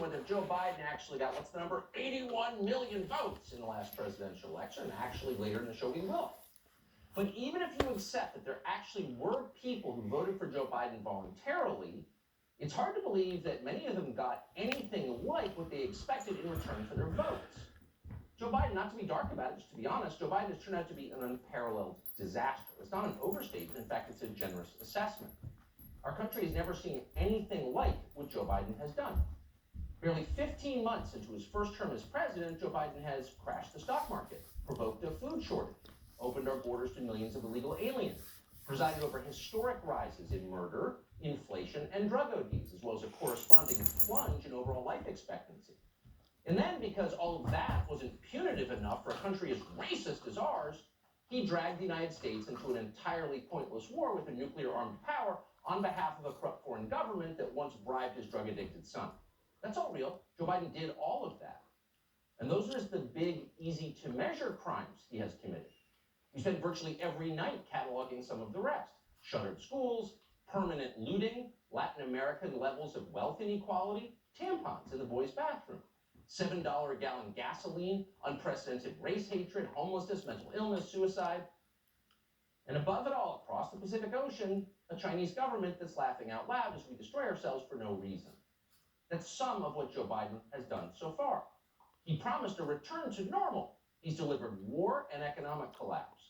whether Joe Biden actually got, what's the number, 81 million votes in the last presidential election. Actually, later in the show, we will. But even if you accept that there actually were people who voted for Joe Biden voluntarily, it's hard to believe that many of them got anything like what they expected in return for their votes. Joe Biden, not to be dark about it, just to be honest, Joe Biden has turned out to be an unparalleled disaster. It's not an overstatement. In fact, it's a generous assessment. Our country has never seen anything like what Joe Biden has done. Barely 15 months into his first term as president, Joe Biden has crashed the stock market, provoked a food shortage, opened our borders to millions of illegal aliens, presided over historic rises in murder, inflation, and drug ODs, as well as a corresponding plunge in overall life expectancy. And then, because all of that wasn't punitive enough for a country as racist as ours, he dragged the United States into an entirely pointless war with a nuclear-armed power on behalf of a corrupt foreign government that once bribed his drug-addicted son. That's all real. Joe Biden did all of that. And those are the big, easy-to-measure crimes he has committed. We spent virtually every night cataloging some of the rest. Shuttered schools, permanent looting, Latin American levels of wealth inequality, tampons in the boys' bathroom, $7 a gallon gasoline, unprecedented race hatred, homelessness, mental illness, suicide. And above it all, across the Pacific Ocean, a Chinese government that's laughing out loud as we destroy ourselves for no reason. That's some of what Joe Biden has done so far. He promised a return to normal. He's delivered war and economic collapse.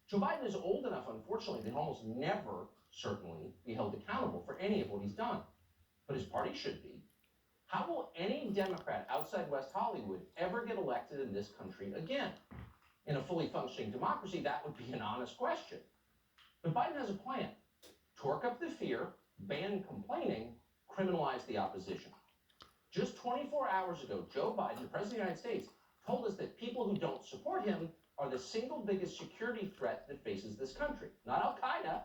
Joe Biden is old enough, unfortunately, to almost never, certainly, be held accountable for any of what he's done. But his party should be. How will any Democrat outside West Hollywood ever get elected in this country again? In a fully functioning democracy, that would be an honest question. But Biden has a plan. Torque up the fear, ban complaining, criminalize the opposition. Just 24 hours ago, Joe Biden, the President of the United States, told us that people who don't support him are the single biggest security threat that faces this country. Not Al-Qaeda,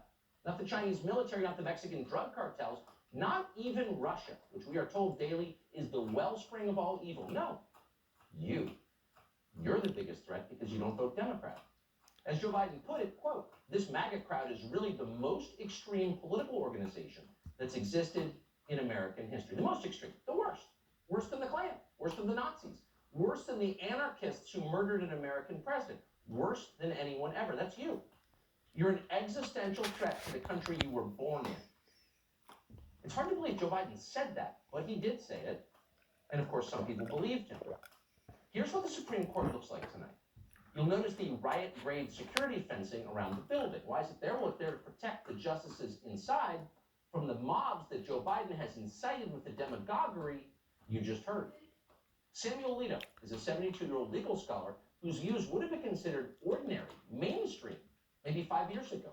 not the Chinese military, not the Mexican drug cartels, not even Russia, which we are told daily is the wellspring of all evil. No, you. You're the biggest threat because you don't vote Democrat. As Joe Biden put it, quote, this MAGA crowd is really the most extreme political organization that's existed in American history. The most extreme, the worst. Worse than the Klan, worse than the Nazis, worse than the anarchists who murdered an American president, worse than anyone ever. That's you. You're an existential threat to the country you were born in. It's hard to believe Joe Biden said that, but he did say it. And of course, some people believed him. Here's what the Supreme Court looks like tonight. You'll notice the riot-grade security fencing around the building. Why is it there? Well, it's there to protect the justices inside from the mobs that Joe Biden has incited with the demagoguery you just heard. Samuel Alito is a 72-year-old legal scholar whose views would have been considered ordinary, mainstream, maybe 5 years ago.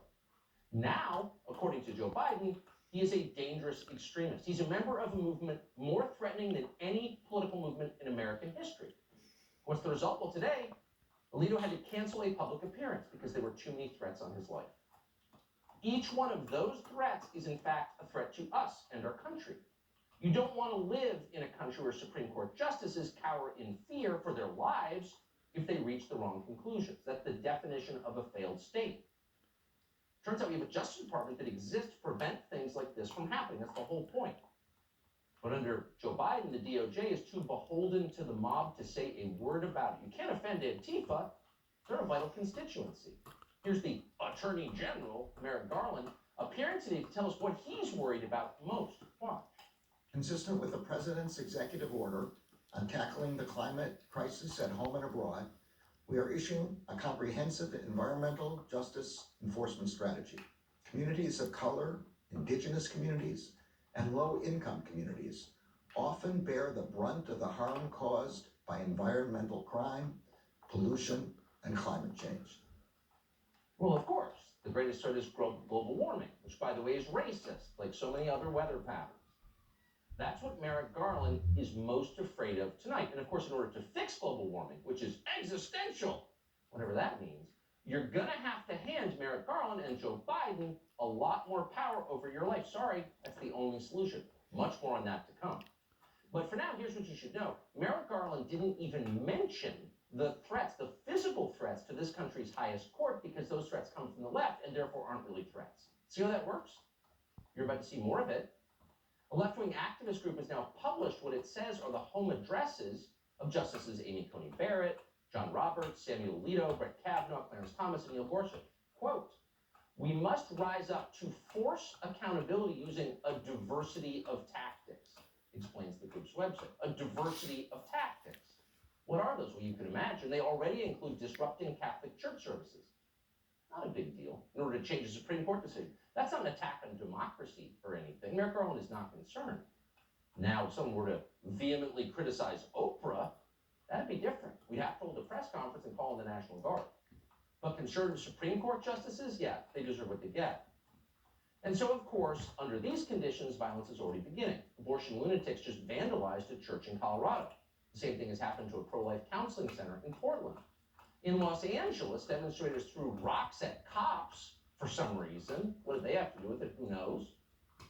Now, according to Joe Biden, he is a dangerous extremist. He's a member of a movement more threatening than any political movement in American history. What's the result? Well, today, Alito had to cancel a public appearance because there were too many threats on his life. Each one of those threats is, in fact, a threat to us and our country. You don't want to live in a country where Supreme Court justices cower in fear for their lives if they reach the wrong conclusions. That's the definition of a failed state. Turns out we have a Justice Department that exists to prevent things like this from happening. That's the whole point. But under Joe Biden, the DOJ is too beholden to the mob to say a word about it. You can't offend Antifa. They're a vital constituency. Here's the Attorney General, Merrick Garland, appearing today to tell us what he's worried about most. Watch. Consistent with the President's executive order on tackling the climate crisis at home and abroad, we are issuing a comprehensive environmental justice enforcement strategy. Communities of color, indigenous communities, and low-income communities often bear the brunt of the harm caused by environmental crime, pollution, and climate change. Well, of course, the greatest threat is global warming, which, by the way, is racist, like so many other weather patterns. That's what Merrick Garland is most afraid of tonight. And of course, in order to fix global warming, which is existential, whatever that means, you're going to have to hand Merrick Garland and Joe Biden a lot more power over your life. Sorry, that's the only solution. Much more on that to come. But for now, here's what you should know. Merrick Garland didn't even mention the threats, the physical threats to this country's highest court, because those threats come from the left and therefore aren't really threats. See how that works? You're about to see more of it. A left-wing activist group has now published what it says are the home addresses of Justices Amy Coney Barrett, John Roberts, Samuel Alito, Brett Kavanaugh, Clarence Thomas, and Neil Gorsuch. Quote, "We must rise up to force accountability using a diversity of tactics," explains the group's website. A diversity of tactics. What are those? Well, you can imagine they already include disrupting Catholic church services. Not a big deal in order to change a Supreme Court decision. That's not an attack on democracy or anything. Merrick Garland is not concerned. Now, if someone were to vehemently criticize Oprah, that'd be different. We'd have to hold a press conference and call in the National Guard. But conservative Supreme Court justices, yeah, they deserve what they get. And so, of course, under these conditions, violence is already beginning. Abortion lunatics just vandalized a church in Colorado. The same thing has happened to a pro-life counseling center in Portland. In Los Angeles, demonstrators threw rocks at cops for some reason. What did they have to do with it? Who knows?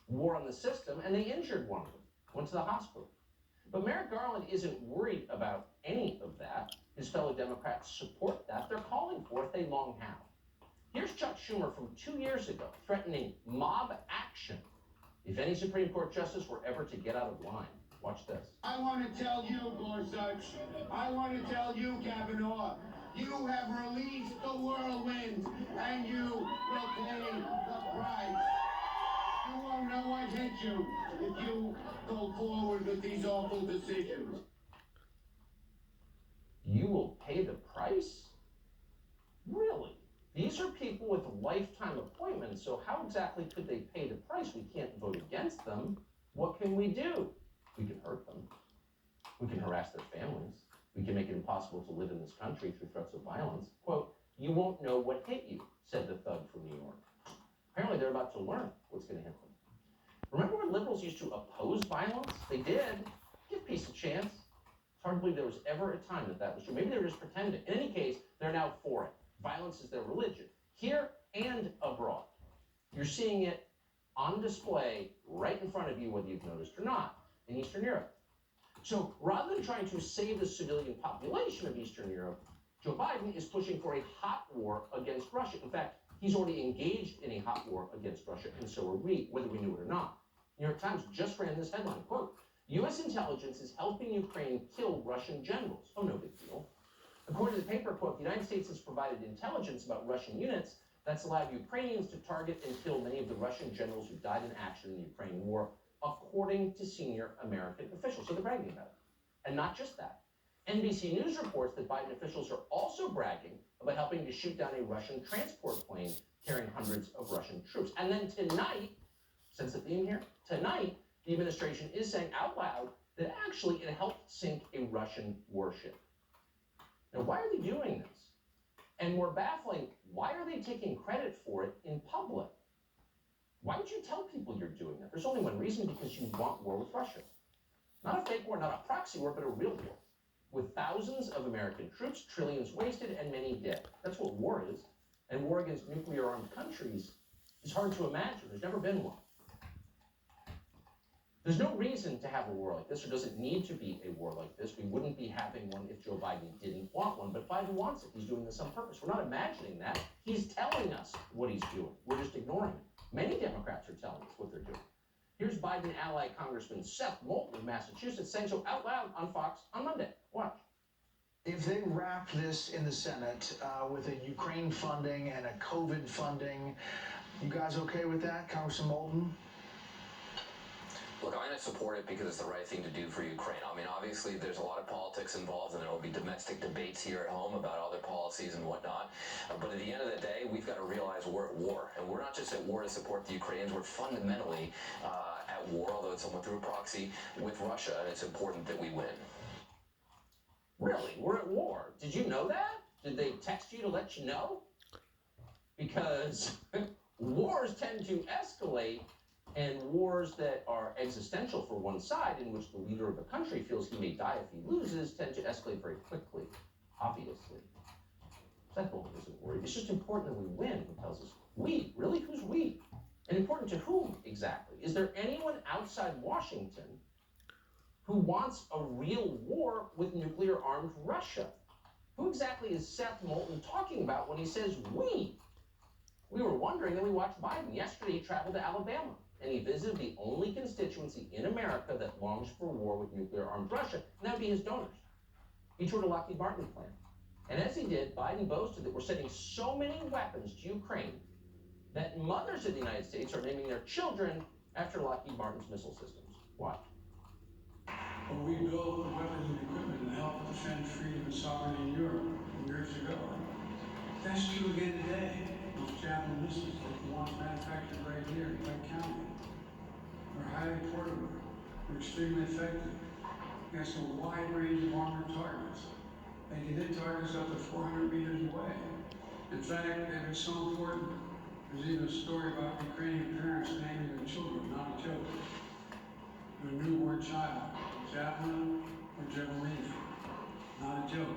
War on the system, and they injured one of them. Went to the hospital. But Merrick Garland isn't worried about any of that. His fellow Democrats support that. They're calling for it. They long have. Here's Chuck Schumer from 2 years ago, threatening mob action if any Supreme Court justice were ever to get out of line. Watch this. I want to tell you, Gorsuch, I want to tell you, Kavanaugh, you have released the whirlwind, and you will pay the price. You won't know what hit you if you go forward with these awful decisions. You will pay the price? Really? These are people with lifetime appointments, so how exactly could they pay the price? We can't vote against them. What can we do? We can hurt them. We can harass their families. We can make it impossible to live in this country through threats of violence. Quote, "You won't know what hit you," said the thug from New York. Apparently they're about to learn what's going to hit them. Remember when liberals used to oppose violence? They did. Give peace a chance. It's hard to believe there was ever a time that was true. Maybe they were just pretending. In any case, they're now for it. Violence is their religion, here and abroad. You're seeing it on display right in front of you, whether you've noticed or not, in Eastern Europe. So rather than trying to save the civilian population of Eastern Europe, Joe Biden is pushing for a hot war against Russia. In fact, he's already engaged in a hot war against Russia, and so are we, whether we knew it or not. New York Times just ran this headline, quote, "U.S. intelligence is helping Ukraine kill Russian generals." Oh, no big deal. According to the paper, quote, "The United States has provided intelligence about Russian units that's allowed Ukrainians to target and kill many of the Russian generals who died in action in the Ukraine war, according to senior American officials." So they're bragging about it. And not just that. NBC News reports that Biden officials are also bragging about helping to shoot down a Russian transport plane carrying hundreds of Russian troops. And then tonight, sense the theme here, tonight, the administration is saying out loud that actually it helped sink a Russian warship. Now, why are they doing this? And more baffling, why are they taking credit for it in public? Why would you tell people you're doing that? There's only one reason, because you want war with Russia. Not a fake war, not a proxy war, but a real war. With thousands of American troops, trillions wasted, and many dead. That's what war is. And war against nuclear-armed countries is hard to imagine. There's never been one. There's no reason to have a war like this, or does it need to be a war like this. We wouldn't be having one if Joe Biden didn't want one, but Biden wants it. He's doing this on purpose. We're not imagining that. He's telling us what he's doing. We're just ignoring it. Many Democrats are telling us what they're doing. Here's Biden ally Congressman Seth Moulton of Massachusetts saying so out loud on Fox on Monday. Watch. If they wrap this in the Senate with a Ukraine funding and a COVID funding, you guys okay with that, Congressman Moulton? Look, I'm going to support it because it's the right thing to do for Ukraine. I mean, obviously, there's a lot of politics involved, and there will be domestic debates here at home about other policies and whatnot. But at the end of the day, we've got to realize we're at war. And we're not just at war to support the Ukrainians. We're fundamentally at war, although it's somewhat through a proxy, with Russia, and it's important that we win. Really? We're at war. Did you know that? Did they text you to let you know? Because wars tend to escalate, and wars that are existential for one side, in which the leader of the country feels he may die if he loses, tend to escalate very quickly, obviously. Seth Moulton isn't worried. It's just important that we win, he tells us. We? Really? Who's we? And important to whom, exactly? Is there anyone outside Washington who wants a real war with nuclear-armed Russia? Who exactly is Seth Moulton talking about when he says we? We were wondering, and we watched Biden. Yesterday, he traveled to Alabama and he visited the only constituency in America that longs for war with nuclear-armed Russia, and that would be his donors. He toured a Lockheed Martin plant. And as he did, Biden boasted that we're sending so many weapons to Ukraine that mothers in the United States are naming their children after Lockheed Martin's missile systems. Watch. But we built weapons and equipment to help defend freedom and sovereignty in Europe years ago. That's true again today. Those Javelin missiles, like the ones manufactured right here in Pike County, are highly portable. They're extremely effective against a wide range of armored targets. They can hit targets up to 400 meters away. In fact, they've been so important, there's even a story about Ukrainian parents naming their children, not a joke. Their newborn child, Javelin or Javelina, not a joke.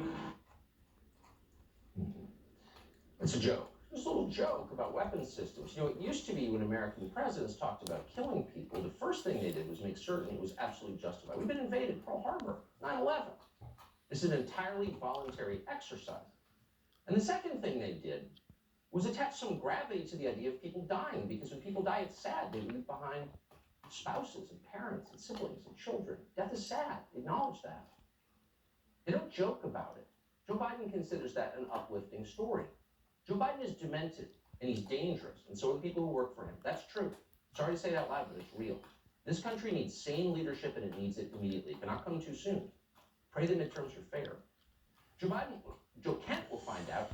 It's a joke. Just a little joke about weapons systems. You know, it used to be when American presidents talked about killing people, the first thing they did was make certain it was absolutely justified. We've been invaded, Pearl Harbor, 9/11. This is an entirely voluntary exercise. And the second thing they did was attach some gravity to the idea of people dying, because when people die, it's sad. They leave behind spouses and parents and siblings and children. Death is sad. Acknowledge that. They don't joke about it. Joe Biden considers that an uplifting story. Joe Biden is demented and he's dangerous, and so are the people who work for him. That's true. Sorry to say it out loud, but it's real. This country needs sane leadership and it needs it immediately. It cannot come too soon. Pray the midterms are fair. Joe Kent will find out.